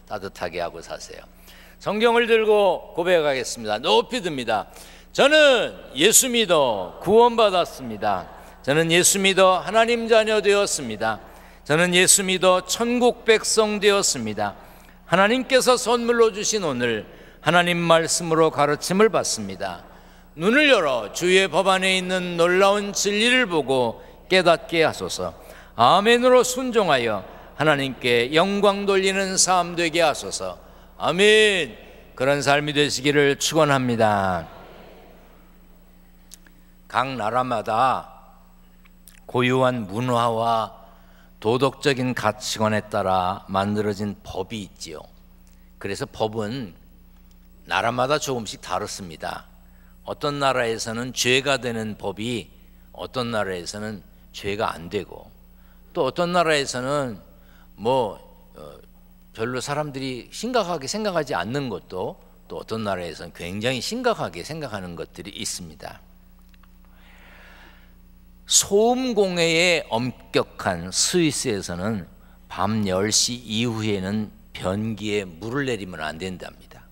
따뜻하게 하고 사세요. 성경을 들고 고백하겠습니다. 높이 듭니다. 저는 예수 믿어 구원받았습니다. 저는 예수 믿어 하나님 자녀 되었습니다. 저는 예수 믿어 천국 백성 되었습니다. 하나님께서 선물로 주신 오늘 하나님 말씀으로 가르침을 받습니다. 눈을 열어 주의 법 안에 있는 놀라운 진리를 보고 깨닫게 하소서. 아멘으로 순종하여 하나님께 영광 돌리는 삶 되게 하소서. 아멘. 그런 삶이 되시기를 축원합니다. 각 나라마다 고유한 문화와 도덕적인 가치관에 따라 만들어진 법이 있지요. 그래서 법은 나라마다 조금씩 다릅니다. 어떤 나라에서는 죄가 되는 법이 어떤 나라에서는 죄가 안 되고, 또 어떤 나라에서는 별로 사람들이 심각하게 생각하지 않는 것도, 또 어떤 나라에서는 굉장히 심각하게 생각하는 것들이 있습니다. 소음공해에 엄격한 스위스에서는 밤 10시 이후에는 변기에 물을 내리면 안 된답니다.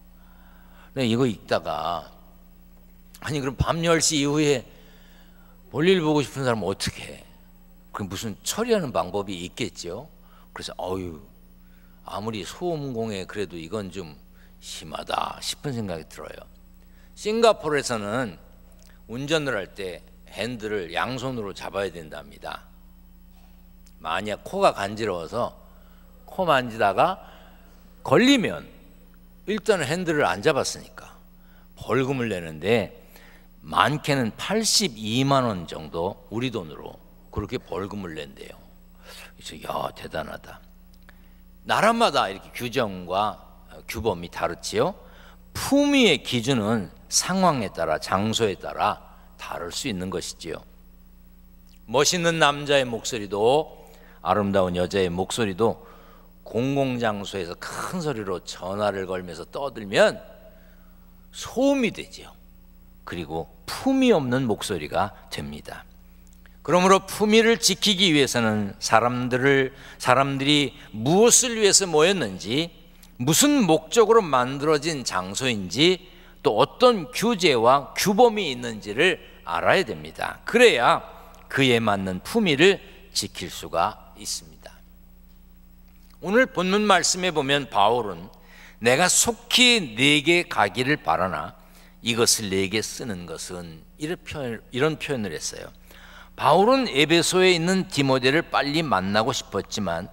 이거 읽다가 아니 그럼 밤 10시 이후에 볼일 보고 싶은 사람은 어떻게 해? 그 무슨 처리하는 방법이 있겠죠. 그래서 아무리 소음공해 그래도 이건 좀 심하다 싶은 생각이 들어요. 싱가포르에서는 운전을 할 때 핸들을 양손으로 잡아야 된답니다. 만약 코가 간지러워서 코 만지다가 걸리면 일단 핸들을 안 잡았으니까 벌금을 내는데 많게는 82만 원 정도 우리 돈으로 그렇게 벌금을 낸대요. 그래서 대단하다. 나라마다 이렇게 규정과 규범이 다르지요. 품위의 기준은 상황에 따라 장소에 따라 다를 수 있는 것이지요. 멋있는 남자의 목소리도 아름다운 여자의 목소리도 공공장소에서 큰 소리로 전화를 걸면서 떠들면 소음이 되지요. 그리고 품위 없는 목소리가 됩니다. 그러므로 품위를 지키기 위해서는 사람들이 무엇을 위해서 모였는지, 무슨 목적으로 만들어진 장소인지, 또 어떤 규제와 규범이 있는지를 알아야 됩니다. 그래야 그에 맞는 품위를 지킬 수가 있습니다. 오늘 본문 말씀에 보면 바울은 내가 속히 네게 가기를 바라나 이것을 네게 쓰는 것은 이런 표현을 했어요. 바울은 에베소에 있는 디모데를 빨리 만나고 싶었지만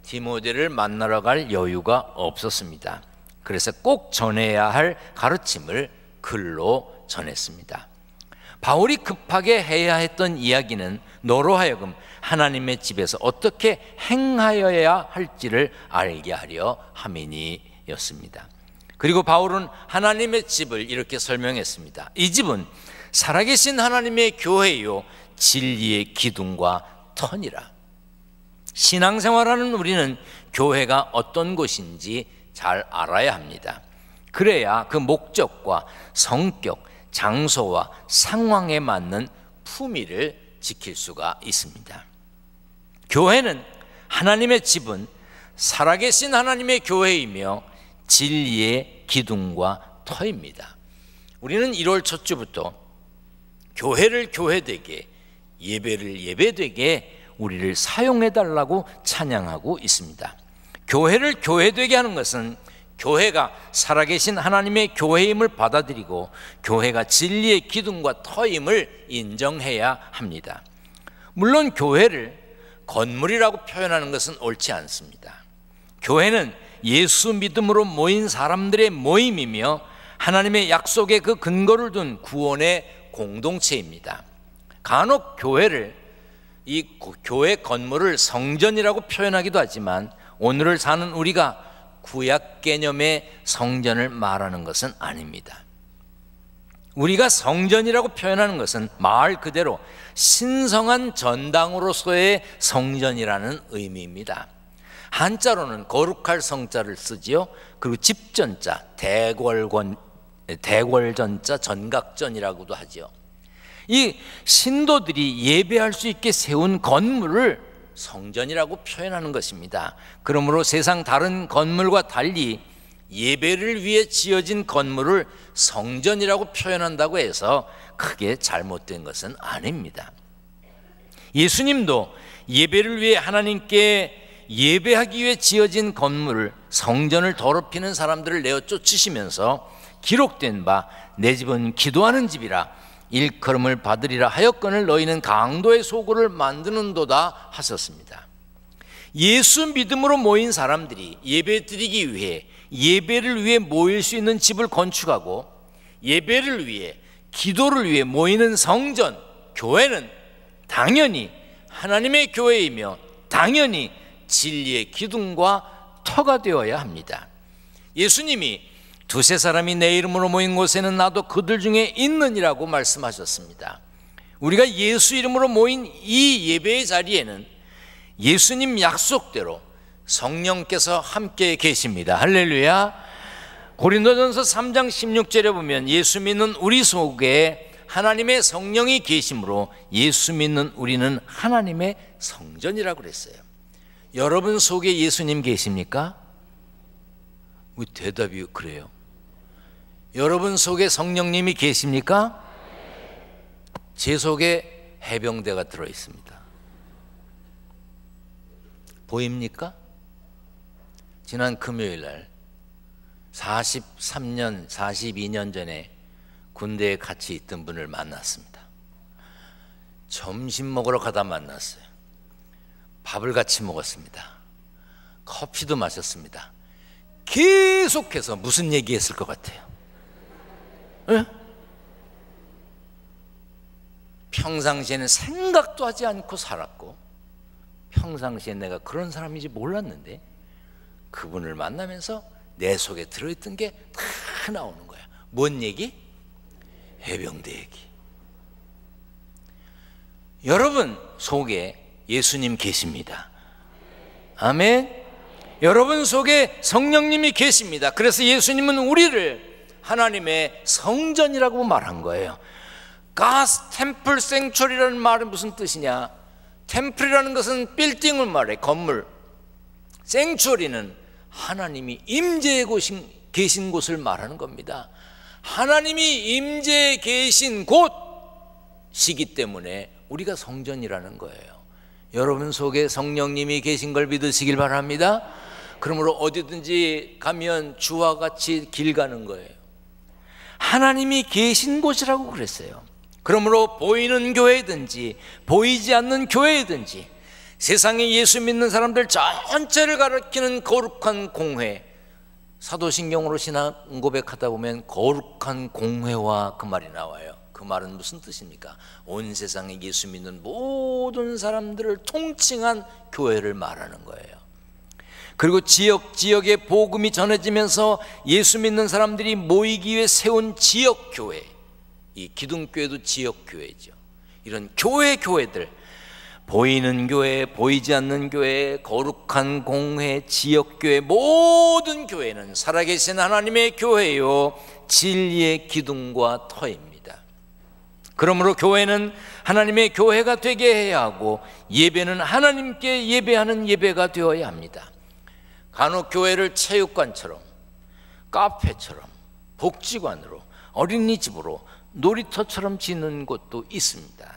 디모데를 만나러 갈 여유가 없었습니다. 그래서 꼭 전해야 할 가르침을 글로 전했습니다. 바울이 급하게 해야 했던 이야기는 너로 하여금 하나님의 집에서 어떻게 행하여야 할지를 알게 하려 함이니였습니다. 그리고 바울은 하나님의 집을 이렇게 설명했습니다. 이 집은 살아계신 하나님의 교회요 진리의 기둥과 터니라. 신앙생활하는 우리는 교회가 어떤 곳인지 잘 알아야 합니다. 그래야 그 목적과 성격, 장소와 상황에 맞는 품위를 지킬 수가 있습니다. 교회는 하나님의 집은 살아계신 하나님의 교회이며 진리의 기둥과 터입니다. 우리는 1월 첫 주부터 교회를 교회되게, 예배를 예배되게 우리를 사용해달라고 찬양하고 있습니다. 교회를 교회되게 하는 것은 교회가 살아계신 하나님의 교회임을 받아들이고 교회가 진리의 기둥과 터임을 인정해야 합니다. 물론 교회를 건물이라고 표현하는 것은 옳지 않습니다. 교회는 예수 믿음으로 모인 사람들의 모임이며 하나님의 약속에 그 근거를 둔 구원의 공동체입니다. 간혹 이 교회 건물을 성전이라고 표현하기도 하지만 오늘을 사는 우리가 구약 개념의 성전을 말하는 것은 아닙니다. 우리가 성전이라고 표현하는 것은 말 그대로 신성한 전당으로서의 성전이라는 의미입니다. 한자로는 거룩할 성자를 쓰지요. 그리고 집전자, 대궐전자, 전각전이라고도 하지요. 이 신도들이 예배할 수 있게 세운 건물을 성전이라고 표현하는 것입니다. 그러므로 세상 다른 건물과 달리 예배를 위해 지어진 건물을 성전이라고 표현한다고 해서 크게 잘못된 것은 아닙니다. 예수님도 예배를 위해 하나님께 예배하기 위해 지어진 건물을, 성전을 더럽히는 사람들을 내어 쫓으시면서 기록된 바 내 집은 기도하는 집이라 일컬음을 받으리라 하였거늘 너희는 강도의 소굴을 만드는도다 하셨습니다. 예수 믿음으로 모인 사람들이 예배 드리기 위해, 예배를 위해 모일 수 있는 집을 건축하고 예배를 위해, 기도를 위해 모이는 성전, 교회는 당연히 하나님의 교회이며 당연히 진리의 기둥과 터가 되어야 합니다. 예수님이 두세 사람이 내 이름으로 모인 곳에는 나도 그들 중에 있느니라고 말씀하셨습니다. 우리가 예수 이름으로 모인 이 예배의 자리에는 예수님 약속대로 성령께서 함께 계십니다. 할렐루야. 고린도전서 3장 16절에 보면 예수 믿는 우리 속에 하나님의 성령이 계심으로 예수 믿는 우리는 하나님의 성전이라고 그랬어요. 여러분 속에 예수님 계십니까? 왜 대답이 그래요? 여러분 속에 성령님이 계십니까? 제 속에 해병대가 들어 있습니다. 보입니까? 지난 금요일 날 43년, 42년 전에 군대에 같이 있던 분을 만났습니다. 점심 먹으러 가다 만났어요. 밥을 같이 먹었습니다. 커피도 마셨습니다. 계속해서 무슨 얘기했을 것 같아요? 네? 평상시에는 생각도 하지 않고 살았고 평상시에 내가 그런 사람인지 몰랐는데 그분을 만나면서 내 속에 들어있던 게 다 나오는 거야. 뭔 얘기? 해병대 얘기. 여러분 속에 예수님 계십니다. 아멘. 여러분 속에 성령님이 계십니다. 그래서 예수님은 우리를 하나님의 성전이라고 말한 거예요. God's temple sanctuary라는 말은 무슨 뜻이냐? 템플이라는 것은 빌딩을 말해, 건물. sanctuary는 하나님이 임재해 계신 곳을 말하는 겁니다. 하나님이 임재해 계신 곳이기 때문에 우리가 성전이라는 거예요. 여러분 속에 성령님이 계신 걸 믿으시길 바랍니다. 그러므로 어디든지 가면 주와 같이 길 가는 거예요. 하나님이 계신 곳이라고 그랬어요. 그러므로 보이는 교회든지 보이지 않는 교회든지 세상에 예수 믿는 사람들 전체를 가리키는 거룩한 공회, 사도신경으로 신앙 고백하다 보면 거룩한 공회와 그 말이 나와요. 그 말은 무슨 뜻입니까? 온 세상에 예수 믿는 모든 사람들을 통칭한 교회를 말하는 거예요. 그리고 지역에 복음이 전해지면서 예수 믿는 사람들이 모이기 위해 세운 지역교회, 이 기둥교회도 지역교회죠. 이런 교회들, 보이는 교회, 보이지 않는 교회, 거룩한 공회, 지역교회, 모든 교회는 살아계신 하나님의 교회요 진리의 기둥과 터입니다. 그러므로 교회는 하나님의 교회가 되게 해야 하고 예배는 하나님께 예배하는 예배가 되어야 합니다. 간혹 교회를 체육관처럼, 카페처럼, 복지관으로, 어린이집으로, 놀이터처럼 짓는 곳도 있습니다.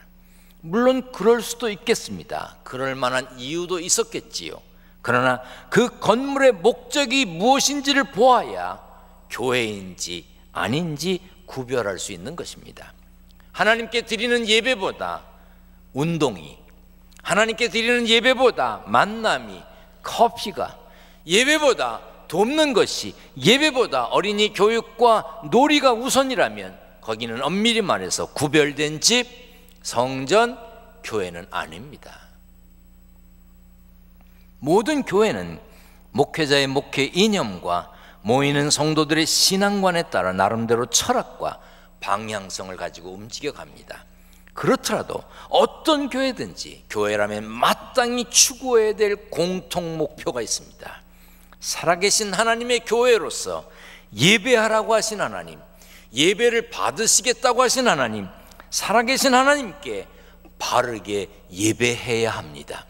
물론 그럴 수도 있겠습니다. 그럴 만한 이유도 있었겠지요. 그러나 그 건물의 목적이 무엇인지를 보아야 교회인지 아닌지 구별할 수 있는 것입니다. 하나님께 드리는 예배보다 운동이, 하나님께 드리는 예배보다 만남이, 커피가, 예배보다 돕는 것이, 예배보다 어린이 교육과 놀이가 우선이라면 거기는 엄밀히 말해서 구별된 집, 성전, 교회는 아닙니다. 모든 교회는 목회자의 목회 이념과 모이는 성도들의 신앙관에 따라 나름대로 철학과 방향성을 가지고 움직여 갑니다. 그렇더라도 어떤 교회든지 교회라면 마땅히 추구해야 될 공통 목표가 있습니다. 살아계신 하나님의 교회로서 예배하라고 하신 하나님, 예배를 받으시겠다고 하신 하나님, 살아계신 하나님께 바르게 예배해야 합니다.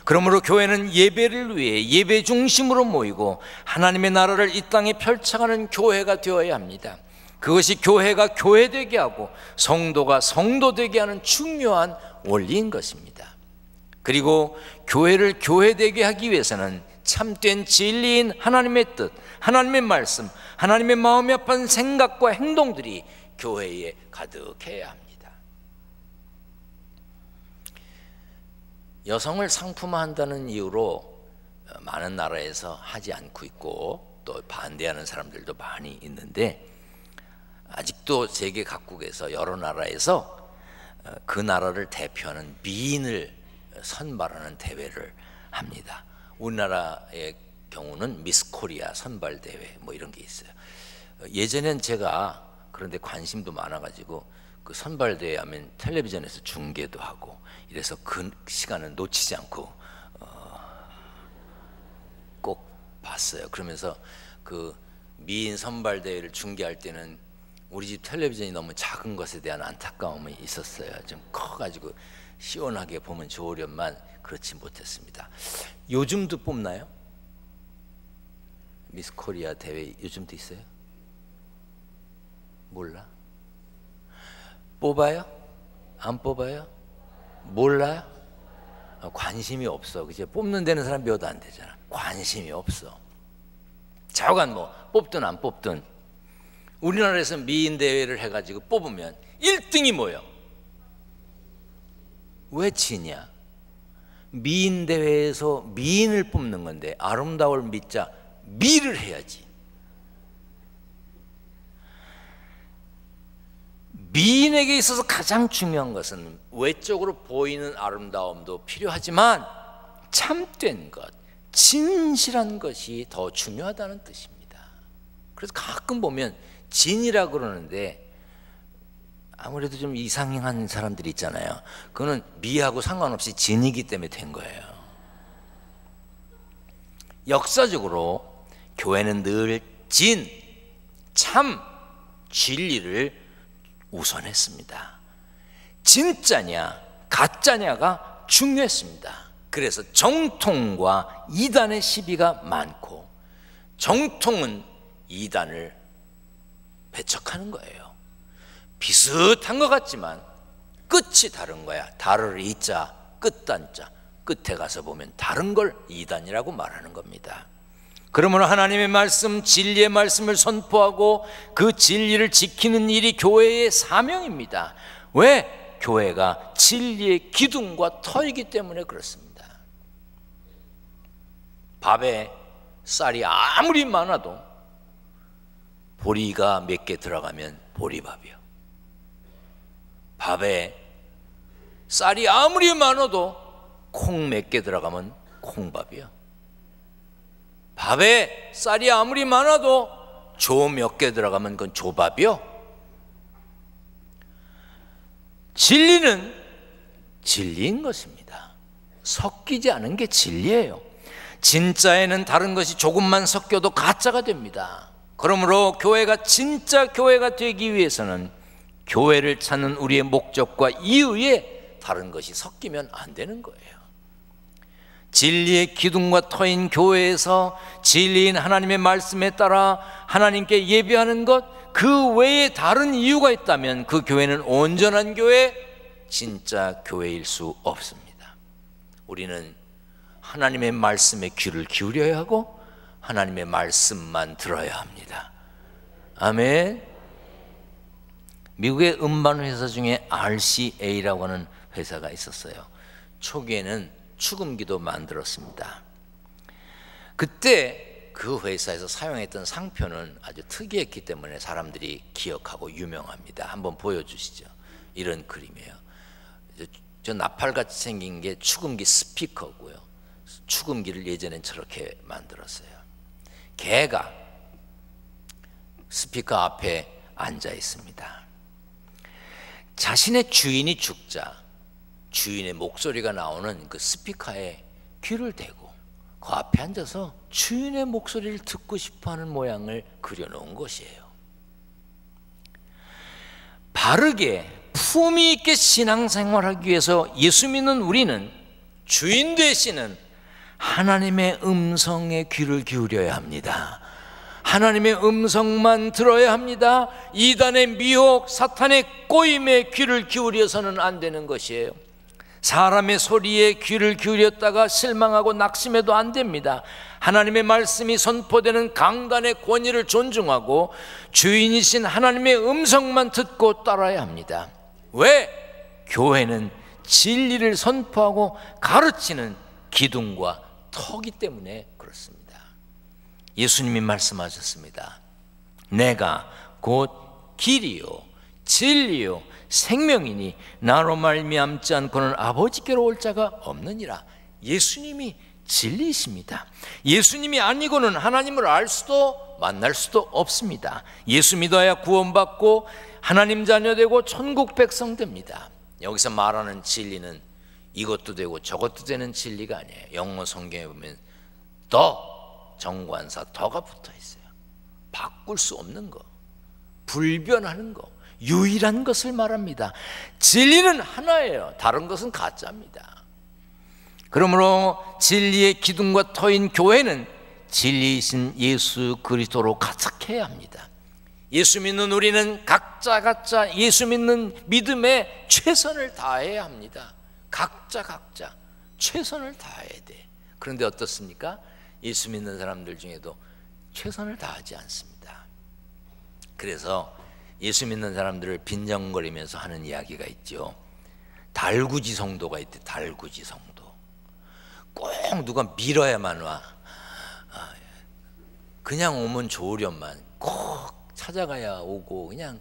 그러므로 교회는 예배를 위해 예배 중심으로 모이고 하나님의 나라를 이 땅에 펼쳐가는 교회가 되어야 합니다. 그것이 교회가 교회되게 하고 성도가 성도되게 하는 중요한 원리인 것입니다. 그리고 교회를 교회되게 하기 위해서는 참된 진리인 하나님의 뜻, 하나님의 말씀, 하나님의 마음이 아픈 생각과 행동들이 교회에 가득해야 합니다. 여성을 상품화한다는 이유로 많은 나라에서 하지 않고 있고 또 반대하는 사람들도 많이 있는데, 아직도 세계 각국에서 여러 나라에서 그 나라를 대표하는 미인을 선발하는 대회를 합니다. 우리나라의 경우는 미스 코리아 선발 대회 뭐 이런 게 있어요. 예전엔 제가 그런데 관심도 많아가지고 그 선발 대회 하면 텔레비전에서 중계도 하고 이래서 그 시간을 놓치지 않고 꼭 봤어요. 그러면서 그 미인 선발 대회를 중계할 때는 우리 집 텔레비전이 너무 작은 것에 대한 안타까움이 있었어요. 좀 커가지고 시원하게 보면 좋으련만 그렇지 못했습니다. 요즘도 뽑나요? 미스 코리아 대회 요즘도 있어요? 몰라? 뽑아요? 안 뽑아요? 몰라요? 관심이 없어. 그죠? 뽑는 데는 사람 몇 안 되잖아. 관심이 없어. 좌우간 뭐 뽑든 안 뽑든 우리나라에서 미인 대회를 해가지고 뽑으면 1등이 뭐예요? 왜 지냐? 미인 대회에서 미인을 뽑는 건데 아름다울 미자 미를 해야지. 미인에게 있어서 가장 중요한 것은 외적으로 보이는 아름다움도 필요하지만 참된 것, 진실한 것이 더 중요하다는 뜻입니다. 그래서 가끔 보면 진이라 그러는데 아무래도 좀 이상한 사람들이 있잖아요. 그거는 미하고 상관없이 진이기 때문에 된 거예요. 역사적으로 교회는 늘 진, 참, 진리를 우선했습니다. 진짜냐 가짜냐가 중요했습니다. 그래서 정통과 이단의 시비가 많고, 정통은 이단을 배척하는 거예요. 비슷한 것 같지만 끝이 다른 거야. 다를 이자 끝단자, 끝에 가서 보면 다른 걸 이단이라고 말하는 겁니다. 그러므로 하나님의 말씀, 진리의 말씀을 선포하고 그 진리를 지키는 일이 교회의 사명입니다. 왜? 교회가 진리의 기둥과 터이기 때문에 그렇습니다. 밥에 쌀이 아무리 많아도 보리가 몇 개 들어가면 보리밥이요. 밥에 쌀이 아무리 많아도 콩 몇 개 들어가면 콩밥이요. 밥에 쌀이 아무리 많아도 조 몇 개 들어가면 그건 조밥이요. 진리는 진리인 것입니다. 섞이지 않은 게 진리예요. 진짜에는 다른 것이 조금만 섞여도 가짜가 됩니다. 그러므로 교회가 진짜 교회가 되기 위해서는 교회를 찾는 우리의 목적과 이유에 다른 것이 섞이면 안 되는 거예요. 진리의 기둥과 터인 교회에서 진리인 하나님의 말씀에 따라 하나님께 예배하는 것, 그 외에 다른 이유가 있다면 그 교회는 온전한 교회, 진짜 교회일 수 없습니다. 우리는 하나님의 말씀에 귀를 기울여야 하고 하나님의 말씀만 들어야 합니다. 아멘. 미국의 음반 회사 중에 RCA라고 하는 회사가 있었어요. 초기에는 축음기도 만들었습니다. 그때 그 회사에서 사용했던 상표는 아주 특이했기 때문에 사람들이 기억하고 유명합니다. 한번 보여주시죠. 이런 그림이에요. 저 나팔같이 생긴 게 축음기 스피커고요. 축음기를 예전엔 저렇게 만들었어요. 개가 스피커 앞에 앉아 있습니다. 자신의 주인이 죽자 주인의 목소리가 나오는 그 스피커에 귀를 대고 그 앞에 앉아서 주인의 목소리를 듣고 싶어하는 모양을 그려놓은 것이에요. 바르게 품위 있게 신앙생활하기 위해서 예수 믿는 우리는 주인 되시는 하나님의 음성에 귀를 기울여야 합니다. 하나님의 음성만 들어야 합니다. 이단의 미혹, 사탄의 꼬임에 귀를 기울여서는 안 되는 것이에요. 사람의 소리에 귀를 기울였다가 실망하고 낙심해도 안 됩니다. 하나님의 말씀이 선포되는 강단의 권위를 존중하고 주인이신 하나님의 음성만 듣고 따라야 합니다. 왜? 교회는 진리를 선포하고 가르치는 기둥과 터기 때문에 그렇습니다. 예수님이 말씀하셨습니다. 내가 곧 길이요 진리요 생명이니 나로 말미암지 않고는 아버지께로 올 자가 없느니라. 예수님이 진리이십니다. 예수님이 아니고는 하나님을 알 수도 만날 수도 없습니다. 예수 믿어야 구원받고 하나님 자녀 되고 천국 백성 됩니다. 여기서 말하는 진리는 이것도 되고 저것도 되는 진리가 아니에요. 영어 성경에 보면 더, 정관사 더가 붙어 있어요. 바꿀 수 없는 거, 불변하는 거, 유일한 것을 말합니다. 진리는 하나예요. 다른 것은 가짜입니다. 그러므로 진리의 기둥과 터인 교회는 진리이신 예수 그리스도로 가득해야 합니다. 예수 믿는 우리는 각자 예수 믿는 믿음에 최선을 다해야 합니다. 각자 최선을 다해야 돼. 그런데 어떻습니까? 예수 믿는 사람들 중에도 최선을 다하지 않습니다. 그래서 예수 믿는 사람들을 빈정거리면서 하는 이야기가 있죠. 달구지 성도가 있대. 달구지 성도. 꼭 누가 밀어야만 와. 그냥 오면 좋으련만 꼭 찾아가야 오고 그냥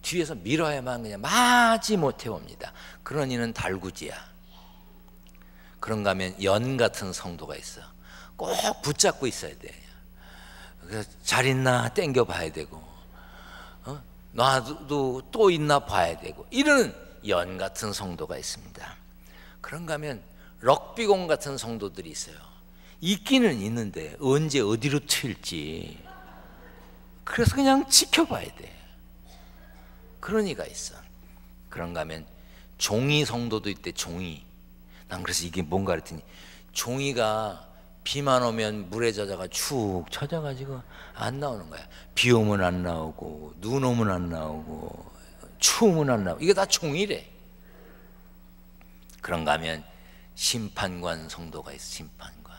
뒤에서 밀어야만 그냥 마지 못해 옵니다. 그런 이는 달구지야. 그런가 하면 연 같은 성도가 있어. 꼭 붙잡고 있어야 돼. 잘 있나 땡겨 봐야 되고, 나도 또 있나 봐야 되고, 이런 연 같은 성도가 있습니다. 그런가 하면 럭비공 같은 성도들이 있어요. 있기는 있는데 언제 어디로 튈지, 그래서 그냥 지켜봐야 돼. 그런 이가 있어. 그런가 하면 종이 성도도 있대. 종이. 난 그래서 이게 뭔가 그랬더니 종이가 비만 오면 물에 젖어가 축 젖어가지고 안 나오는 거야. 비 오면 안 나오고 눈 오면 안 나오고 추우면 안 나오고, 이게 다 종이래. 그런가 하면 심판관 성도가 있어. 심판관.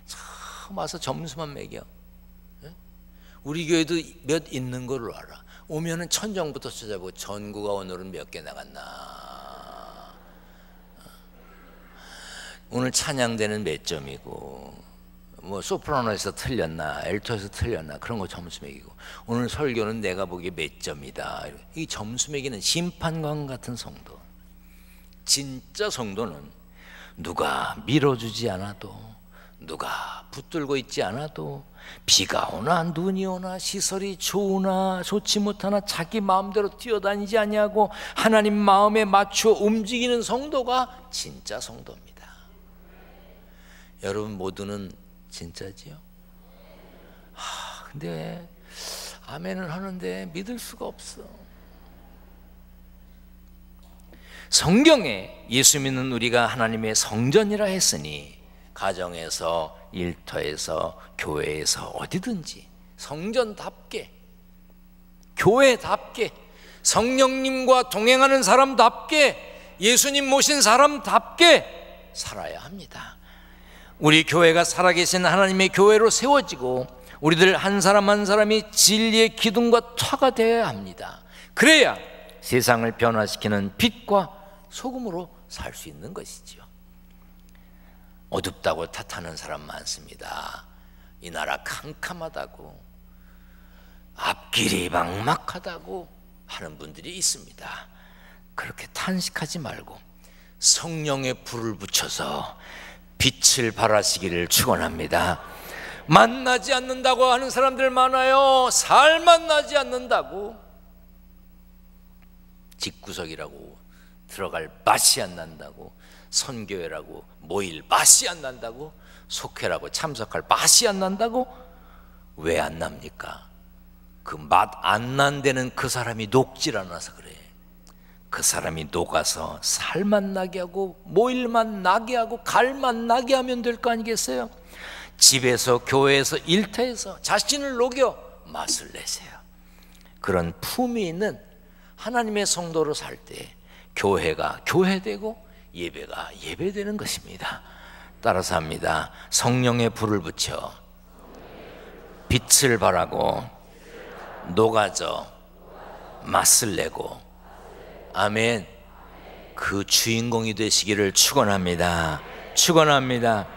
처음 와서 점수만 매겨. 우리 교회도 몇 있는 걸로 알아. 오면은 천정부터 찾아보고 전구가 오늘은 몇 개 나갔나, 오늘 찬양대는 몇 점이고, 뭐 소프라노에서 틀렸나, 엘토에서 틀렸나, 그런 거 점수 매기고, 오늘 설교는 내가 보기에 몇 점이다. 이 점수 매기는 심판관 같은 성도. 진짜 성도는 누가 밀어주지 않아도, 누가 붙들고 있지 않아도, 비가 오나 눈이 오나 시설이 좋으나 좋지 못하나 자기 마음대로 뛰어다니지 아니하고 하나님 마음에 맞춰 움직이는 성도가 진짜 성도입니다. 여러분 모두는 진짜지요? 근데 아멘을 하는데 믿을 수가 없어. 성경에 예수 믿는 우리가 하나님의 성전이라 했으니 가정에서, 일터에서, 교회에서 어디든지 성전답게, 교회답게, 성령님과 동행하는 사람답게, 예수님 모신 사람답게 살아야 합니다. 우리 교회가 살아계신 하나님의 교회로 세워지고 우리들 한 사람 한 사람이 진리의 기둥과 터가 되어야 합니다. 그래야 세상을 변화시키는 빛과 소금으로 살 수 있는 것이지요. 어둡다고 탓하는 사람 많습니다. 이 나라 캄캄하다고, 앞길이 막막하다고 하는 분들이 있습니다. 그렇게 탄식하지 말고 성령의 불을 붙여서 빛을 발하시기를 축원합니다. 만나지 않는다고 하는 사람들 많아요. 살 만나지 않는다고, 집구석이라고 들어갈 맛이 안 난다고, 선교회라고 모일 맛이 안 난다고, 속회라고 참석할 맛이 안 난다고. 왜 안 납니까? 그 맛 안 난다는 그 사람이 녹질 않아서 그래. 그 사람이 녹아서 살맛 나게 하고 모일맛 나게 하고 갈맛 나게 하면 될 거 아니겠어요? 집에서 교회에서 일터에서 자신을 녹여 맛을 내세요. 그런 품이 있는 하나님의 성도로 살 때 교회가 교회되고 예배가 예배되는 것입니다. 따라서 합니다. 성령의 불을 붙여 빛을 발하고 녹아져 맛을 내고, 아멘, 그 주인공이 되시기를 축원합니다. 축원합니다.